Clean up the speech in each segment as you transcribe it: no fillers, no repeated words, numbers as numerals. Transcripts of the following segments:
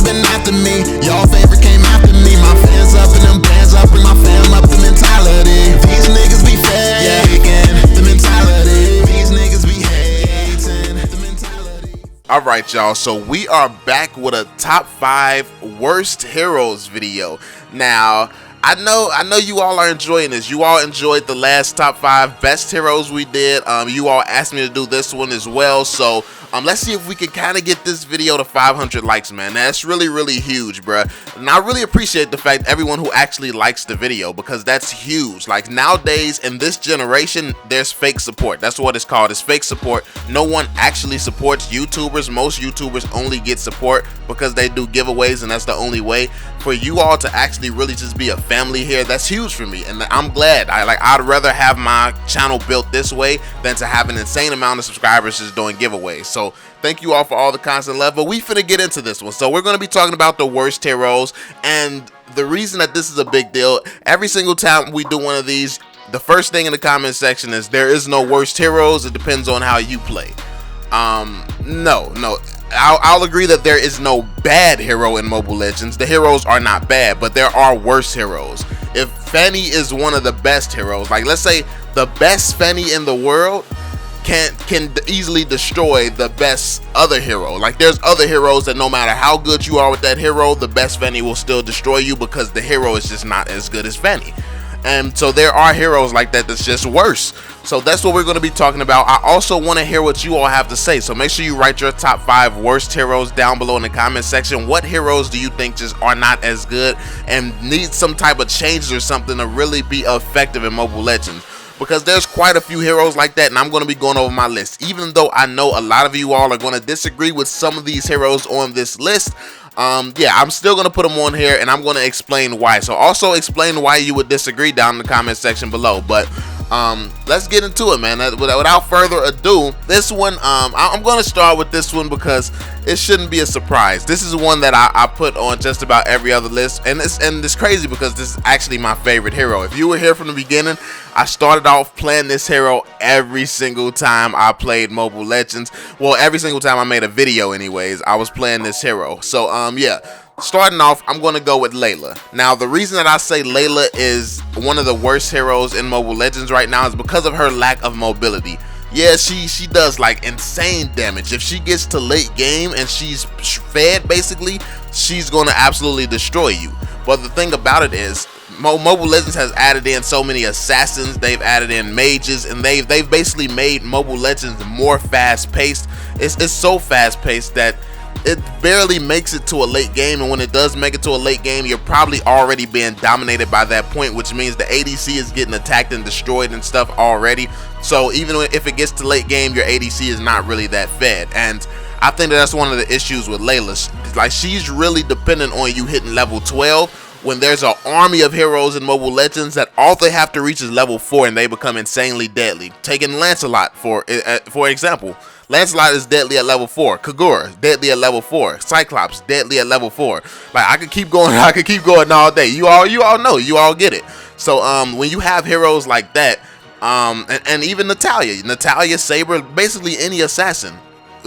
niggas been after me. Y'all favorite came after me. My fans up and them bands up, bring my fam up. The mentality, these niggas be faking. The mentality, these niggas be hating. The mentality. Alright y'all, so we are back with a top 5 worst heroes video. Now, I know you all are enjoying this. You all enjoyed the last top 5 best heroes we did. You all asked me to do this one as well, so let's see if we can kind of get this video to 500 likes, man. That's really huge, bruh. And I really appreciate the fact everyone who actually likes the video, because that's huge. Like, nowadays in this generation, there's fake support. That's what it's called. It's fake support. No one actually supports YouTubers. Most YouTubers only get support because they do giveaways, and that's the only way. For you all to actually really just be a family here, that's huge for me, and I'm glad. I'd rather have my channel built this way than to have an insane amount of subscribers just doing giveaways. So thank you all for all the constant love, but we finna get into this one. So we're going to be talking about the worst heroes, and the reason that this is a big deal, every single time we do one of these, the first thing in the comment section is there is no worst heroes. It depends on how you play. No, I'll agree that there is no bad hero in Mobile Legends. The heroes are not bad, but there are worse heroes. If Fanny is one of the best heroes, like let's say the best Fanny in the world can easily destroy the best other hero. Like, there's other heroes that no matter how good you are with that hero, the best Fanny will still destroy you because the hero is just not as good as Fanny. And so there are heroes like that that's just worse. So that's what we're going to be talking about. I also want to hear what you all have to say, so make sure you write your top 5 worst heroes down below in the comment section. What heroes do you think just are not as good and need some type of changes or something to really be effective in Mobile Legends? Because there's quite a few heroes like that, and I'm going to be going over my list. Even though I know a lot of you all are going to disagree with some of these heroes on this list, yeah, I'm still going to put them on here, and I'm going to explain why. So also explain why you would disagree down in the comment section below. But let's get into it, man. Without further ado, this one, I'm going to start with this one because it shouldn't be a surprise. This is one that I put on just about every other list, and it's crazy because this is actually my favorite hero. If you were here from the beginning, I started off playing this hero every single time I played Mobile Legends. Well, every single time I made a video anyways, I was playing this hero. So yeah, starting off, I'm going to go with Layla. Now, the reason that I say Layla is one of the worst heroes in Mobile Legends right now is because of her lack of mobility. Yeah, she does like insane damage. If she gets to late game and she's fed, basically, she's going to absolutely destroy you. But the thing about it is, Mobile Legends has added in so many assassins, they've added in mages, and they've basically made Mobile Legends more fast-paced. It's so fast-paced that it barely makes it to a late game, and when it does make it to a late game, you're probably already being dominated by that point, which means the ADC is getting attacked and destroyed and stuff already. So even if it gets to late game, your ADC is not really that fed, and I think that's one of the issues with Layla. Like, she's really dependent on you hitting level 12 when there's an army of heroes in Mobile Legends that all they have to reach is level 4 and they become insanely deadly. Taking Lancelot for example. Lancelot is deadly at level 4. Kagura, deadly at level 4. Cyclops, deadly at level 4. Like, I could keep going. I could keep going all day. You all know. You all get it. So when you have heroes like that, and even Natalia, Saber, basically any assassin,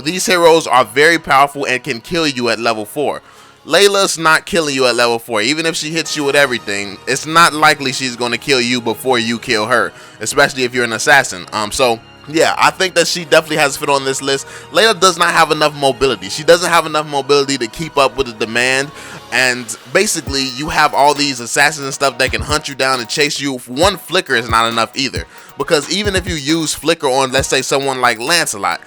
these heroes are very powerful and can kill you at level 4. Layla's not killing you at level 4. Even if she hits you with everything, it's not likely she's going to kill you before you kill her, especially if you're an assassin. So yeah, I think that she definitely has fit on this list. Layla does not have enough mobility. She doesn't have enough mobility to keep up with the demand, and basically you have all these assassins and stuff that can hunt you down and chase you. One flicker is not enough either, because even if you use flicker on, let's say, someone like Lancelot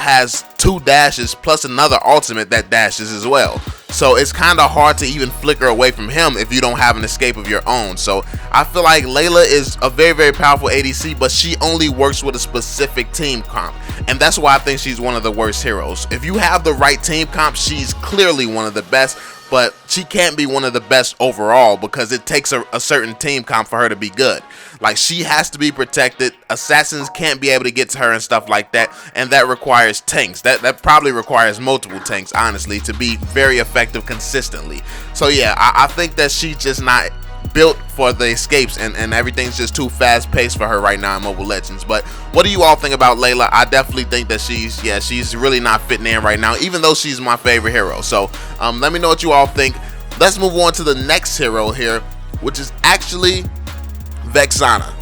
has 2 dashes plus another ultimate that dashes as well. So it's kind of hard to even flicker away from him if you don't have an escape of your own. So I feel like Layla is a very powerful ADC, but she only works with a specific team comp, and that's why I think she's one of the worst heroes. If you have the right team comp, she's clearly one of the best, but she can't be one of the best overall because it takes a certain team comp for her to be good. Like, she has to be protected. Assassins can't be able to get to her and stuff like that, and that requires tanks. That probably requires multiple tanks, honestly, to be very effective consistently. So yeah, I think that she's just not built for the escapes, and everything's just too fast paced for her right now in Mobile Legends. But what do you all think about Layla? I definitely think that she's really not fitting in right now, even though she's my favorite hero. So let me know what you all think. Let's move on to the next hero here, which is actually Vexana.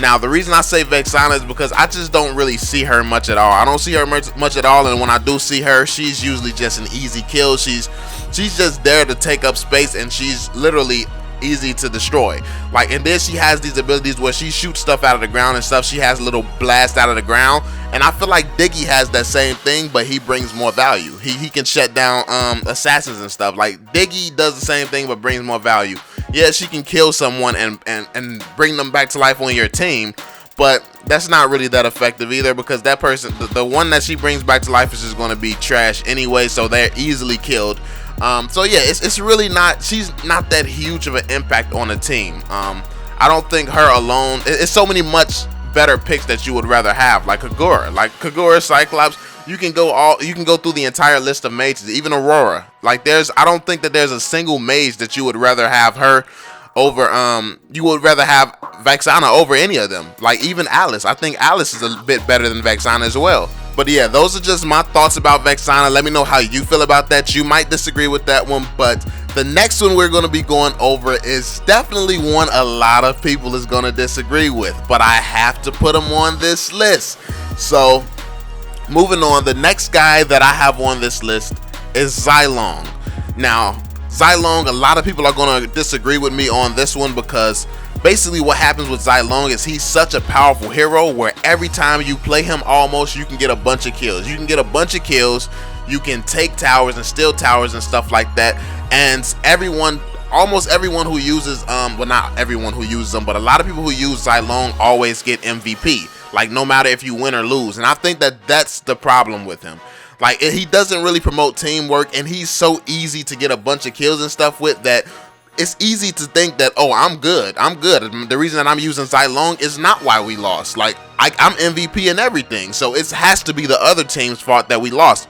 Now, the reason I say Vexana is because I just don't really see her much at all. I don't see her much at all, and when I do see her, she's usually just an easy kill. She's just there to take up space, and she's literally easy to destroy. Like, and then she has these abilities where she shoots stuff out of the ground and stuff. She has a little blast out of the ground, and I feel like Diggy has that same thing, but he brings more value. He can shut down assassins and stuff. Like, Diggy does the same thing but brings more value. Yeah, she can kill someone and bring them back to life on your team, but that's not really that effective either, because that person, the one that she brings back to life, is just going to be trash anyway, so they're easily killed. So yeah, it's really not, she's not that huge of an impact on the team. I don't think her alone, it's so many much better picks that you would rather have, like Kagura, Cyclops. You can go through the entire list of mages, even Aurora. Like, I don't think that there's a single mage that you would rather have her over, you would rather have Vexana over any of them. Like, even Alice. I think Alice is a bit better than Vexana as well. But yeah, those are just my thoughts about Vexana. Let me know how you feel about that. You might disagree with that one, but the next one we're going to be going over is definitely one a lot of people is going to disagree with, but I have to put them on this list. So, moving on, the next guy that I have on this list is Zilong. Now, Zilong, a lot of people are going to disagree with me on this one, because basically what happens with Zilong is he's such a powerful hero where every time you play him, almost, you can get a bunch of kills. You can get a bunch of kills, you can take towers and steal towers and stuff like that, and almost everyone who uses, well, not everyone who uses them, but a lot of people who use Zilong always get MVP. Like, no matter if you win or lose. And I think that that's the problem with him. Like, he doesn't really promote teamwork, and he's so easy to get a bunch of kills and stuff with that it's easy to think that, oh, I'm good. The reason that I'm using Zilong is not why we lost. Like, I'm MVP and everything. So it has to be the other team's fault that we lost.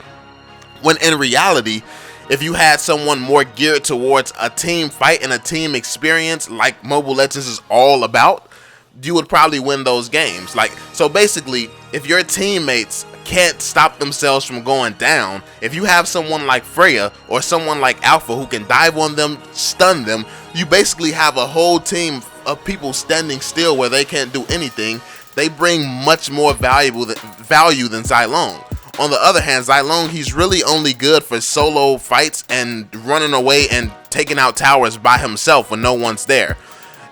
When in reality, if you had someone more geared towards a team fight and a team experience like Mobile Legends is all about, you would probably win those games. Like, so basically, if your teammates can't stop themselves from going down, if you have someone like Freya or someone like Alpha who can dive on them, stun them, you basically have a whole team of people standing still where they can't do anything. They bring much more value than Zilong. On the other hand, Zilong, he's really only good for solo fights and running away and taking out towers by himself when no one's there.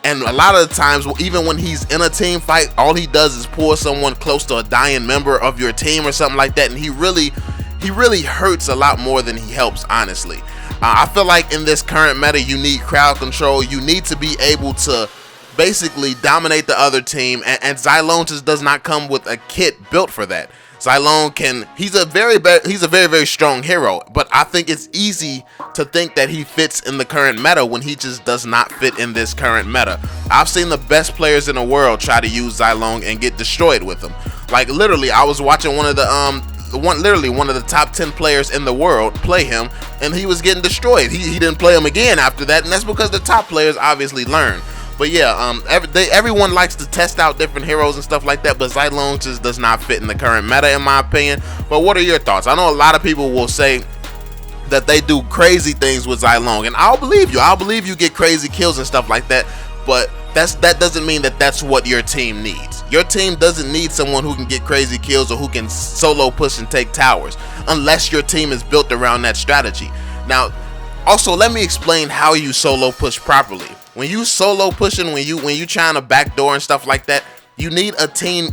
And a lot of the times, even when he's in a team fight, all he does is pull someone close to a dying member of your team or something like that, and he really hurts a lot more than he helps, honestly. I feel like in this current meta, you need crowd control. You need to be able to basically dominate the other team, and Zilong just does not come with a kit built for that. Zilong he's a very strong hero, but I think it's easy to think that he fits in the current meta when he just does not fit in this current meta. I've seen the best players in the world try to use Zilong and get destroyed with him. Like, literally, I was watching one of the top 10 players in the world play him, and he was getting destroyed. He didn't play him again after that, and that's because the top players obviously learn. But yeah, everyone likes to test out different heroes and stuff like that, but Zilong just does not fit in the current meta, in my opinion. But what are your thoughts? I know a lot of people will say that they do crazy things with Zilong, and I'll believe you. I'll believe you get crazy kills and stuff like that, but that doesn't mean that that's what your team needs. Your team doesn't need someone who can get crazy kills or who can solo push and take towers, unless your team is built around that strategy. Now, also, let me explain how you solo push properly. When you solo pushing, when you trying to backdoor and stuff like that, you need a team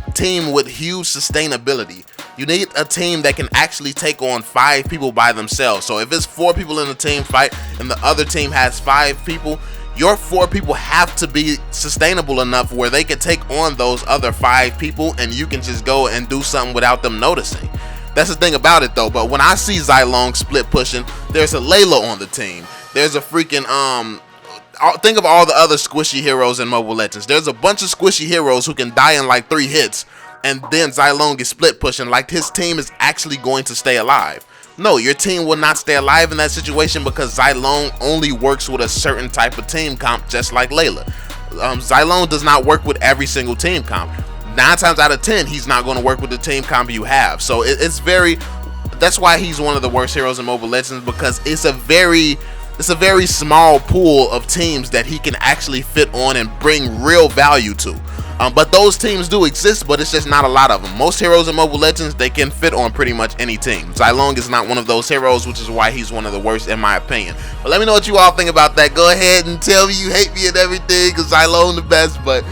with huge sustainability. You need a team that can actually take on 5 people by themselves. So if it's 4 people in a team fight and the other team has 5 people, your 4 people have to be sustainable enough where they can take on those other 5 people, and you can just go and do something without them noticing. That's the thing about it though. But when I see Zilong split pushing, there's a Layla on the team. There's a freaking think of all the other squishy heroes in Mobile Legends. There's a bunch of squishy heroes who can die in like 3 hits, and then Zilong is split pushing like his team is actually going to stay alive. No, your team will not stay alive in that situation because Xylone only works with a certain type of team comp, just like Layla. Xylone does not work with every single team comp. 9 times out of 10, he's not going to work with the team comp you have. So that's why he's one of the worst heroes in Mobile Legends, because it's a very small pool of teams that he can actually fit on and bring real value to. But those teams do exist, but it's just not a lot of them. Most heroes in Mobile Legends, they can fit on pretty much any team. Xylone is not one of those heroes, which is why he's one of the worst in my opinion. But let me know what you all think about that. Go ahead and tell me you hate me and everything, because Xylone the best. But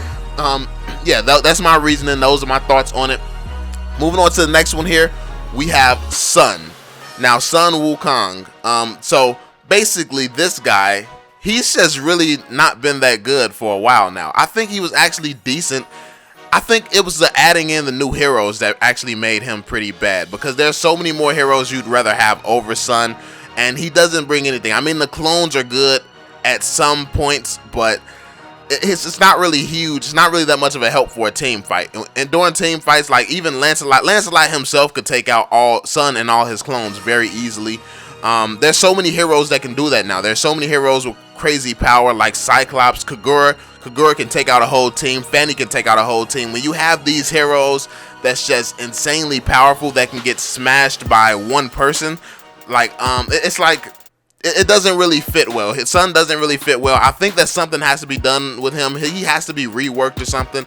yeah, that's my reasoning. Those are my thoughts on it. Moving on to the next one here, we have Sun. Now, Sun Wukong. So basically, this guy, he's just really not been that good for a while now. I think he was actually decent. I think it was the adding in the new heroes that actually made him pretty bad, because there's so many more heroes you'd rather have over Sun, and he doesn't bring anything. I mean, the clones are good at some points, but it's not really huge. It's not really that much of a help for a team fight. And during team fights, like even Lancelot himself could take out all Sun and all his clones very easily. There's so many heroes that can do that now. There's so many heroes with crazy power, like Cyclops, Kagura. Kagura can take out a whole team. Fanny can take out a whole team. When you have these heroes that's just insanely powerful that can get smashed by one person, like it's like it doesn't really fit well. His Sun doesn't really fit well. I think that something has to be done with him. He has to be reworked or something.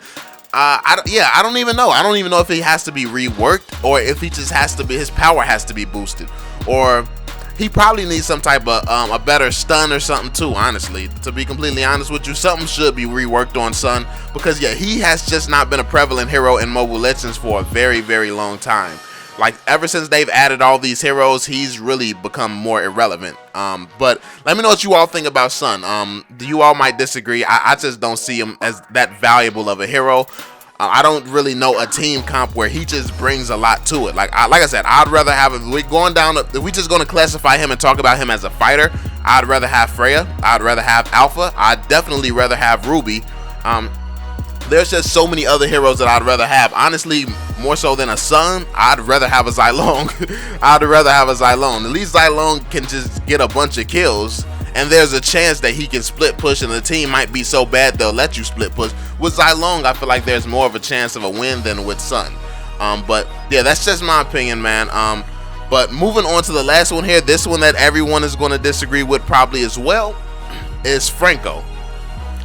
I don't even know. I don't even know if he has to be reworked, or if he just has to be, his power has to be boosted, or he probably needs some type of a better stun or something too, honestly. To be completely honest with you, something should be reworked on Sun, because yeah, he has just not been a prevalent hero in Mobile Legends for a very, very long time. Like, ever since they've added all these heroes, he's really become more irrelevant. But let me know what you all think about Sun. You all might disagree. I just don't see him as that valuable of a hero. I don't really know a team comp where he just brings a lot to it. Like I said, I'd rather have, if we just going to classify him and talk about him as a fighter, I'd rather have Freya. I'd rather have Alpha. I'd definitely rather have Ruby. There's just so many other heroes that I'd rather have. Honestly, more so than a Sun, I'd rather have a Xylone. I'd rather have a Xylone. At least Xylone can just get a bunch of kills, and there's a chance that he can split push, and the team might be so bad they'll let you split push. With Xylone, I feel like there's more of a chance of a win than with Sun. But yeah, that's just my opinion, man. But moving on to the last one here, this one that everyone is going to disagree with probably as well, is Franco.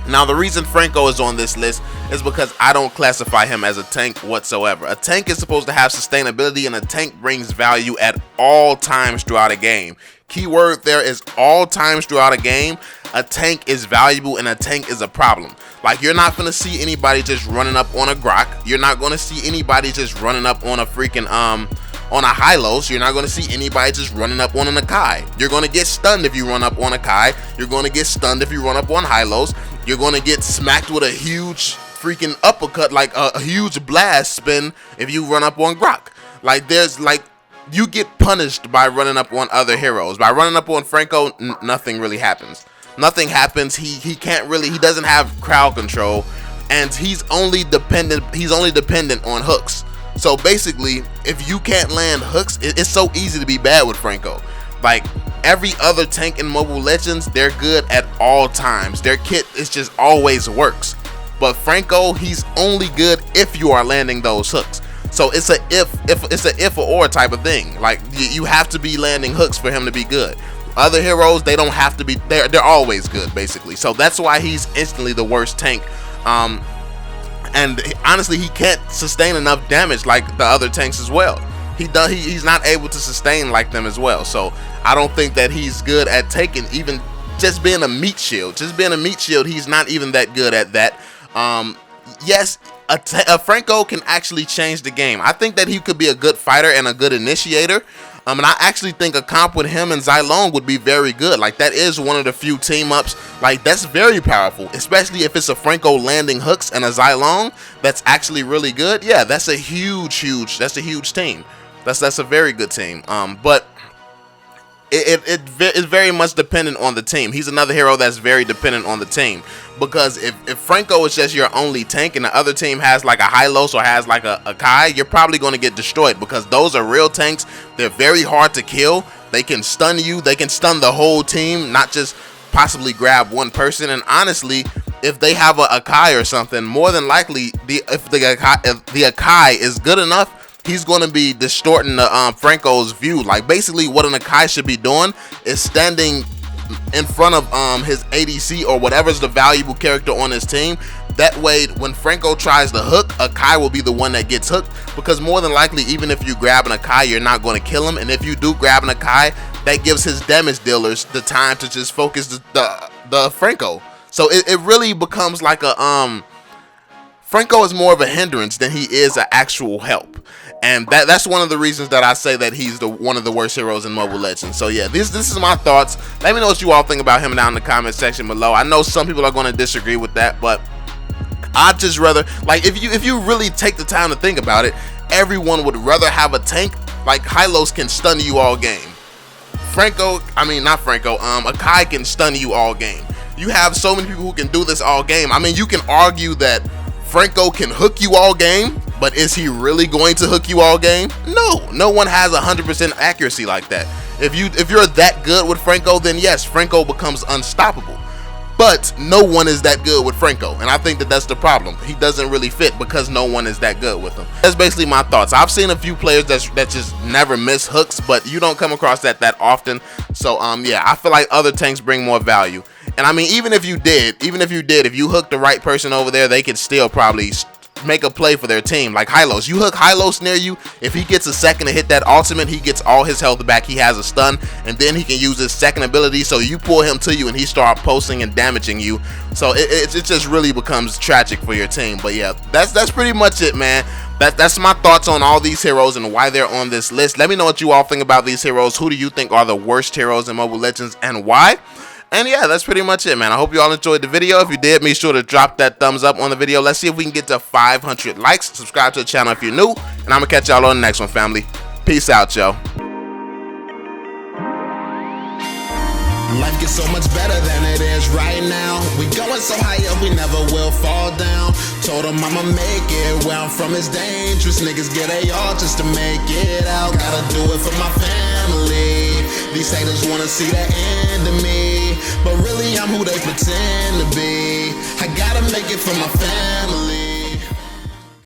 Now, the reason Franco is on this list is because I don't classify him as a tank whatsoever. A tank is supposed to have sustainability, and a tank brings value at all times throughout a game. Keyword there is all times throughout a game. A tank is valuable, and a tank is a problem. Like, you're not gonna see anybody just running up on a Grok. You're not gonna see anybody just running up on a freaking on a Hylos. You're not going to see anybody just running up on an Akai. You're going to get stunned if you run up on Akai. You're going to get stunned if you run up on Hylos. You're going to get smacked with a huge freaking uppercut, like a huge blast spin, if you run up on Grok. Like, you get punished by running up on other heroes. By running up on Franco, nothing really happens. Nothing happens. He can't really, he doesn't have crowd control, and he's only dependent on hooks. So basically, if you can't land hooks, it's so easy to be bad with Franco. Like, every other tank in Mobile Legends, they're good at all times. Their kit is just always works. But Franco, he's only good if you are landing those hooks. So it's a if or type of thing. Like, you have to be landing hooks for him to be good. Other heroes, they don't have to be. They're always good, basically. So that's why he's instantly the worst tank. And honestly, he can't sustain enough damage like the other tanks as well. He's not able to sustain like them as well. So I don't think that he's good at taking, even just being a meat shield. Just being a meat shield, he's not even that good at that. Yes, a Franco can actually change the game. I think that he could be a good fighter and a good initiator. And I actually think a comp with him and Xylone would be very good. Like, that is one of the few team ups. Like, that's very powerful, especially if it's a Franco landing hooks and a Xylone that's actually really good. Yeah, that's a huge team. That's a very good team. But it is very much dependent on the team. He's another hero that's very dependent on the team, because if Franco is just your only tank and the other team has like a Hylos or has like a Kai, you're probably going to get destroyed, because those are real tanks. They're very hard to kill. They can stun you. They can stun the whole team, not just possibly grab one person. And honestly, if they have a Akai or something, more than likely if the Akai is good enough, he's going to be distorting the Franco's view. Like, basically what an Akai should be doing is standing in front of his ADC or whatever's the valuable character on his team. That way, when Franco tries to hook, Akai will be the one that gets hooked, because more than likely, even if you grab an Akai, you're not going to kill him. And if you do grab an Akai, that gives his damage dealers the time to just focus the Franco. So it really becomes like a Franco is more of a hindrance than he is an actual help. And that's one of the reasons that I say that he's one of the worst heroes in Mobile Legends. So yeah, this is my thoughts. Let me know what you all think about him down in the comment section below. I know some people are going to disagree with that, but I'd just rather, like, if you really take the time to think about it, everyone would rather have a tank. Like, Hylos can stun you all game. Akai can stun you all game. You have so many people who can do this all game. I mean, you can argue that Franco can hook you all game, but is he really going to hook you all game? No one has 100% accuracy like that. If you're that good with Franco, then yes, Franco becomes unstoppable. But no one is that good with Franco, and I think that that's the problem. He doesn't really fit because no one is that good with him. That's basically my thoughts. I've seen a few players that just never miss hooks, but you don't come across that often. So yeah, I feel like other tanks bring more value. And I mean, even if you hook the right person over there, they could still probably make a play for their team. Like Hylos, you hook Hylos near you, if he gets a second to hit that ultimate, he gets all his health back. He has a stun, and then he can use his second ability, so you pull him to you and he start posting and damaging you. So it just really becomes tragic for your team. But yeah, that's pretty much it, man. That's my thoughts on all these heroes and why they're on this list. Let me know what you all think about these heroes. Who do you think are the worst heroes in Mobile Legends, and why? And yeah, that's pretty much it, man. I hope you all enjoyed the video. If you did, make sure to drop that thumbs up on the video. Let's see if we can get to 500 likes. Subscribe to the channel if you're new. And I'm going to catch y'all on the next one, family. Peace out, yo. Life gets so much better than it is right now. We going so high up, we never will fall down. Told him I'ma make it where I'm from is dangerous. Niggas get all just to make it out. Gotta do it for my family. These haters wanna see the end of me, but really I'm who they pretend to be. I gotta make it for my family.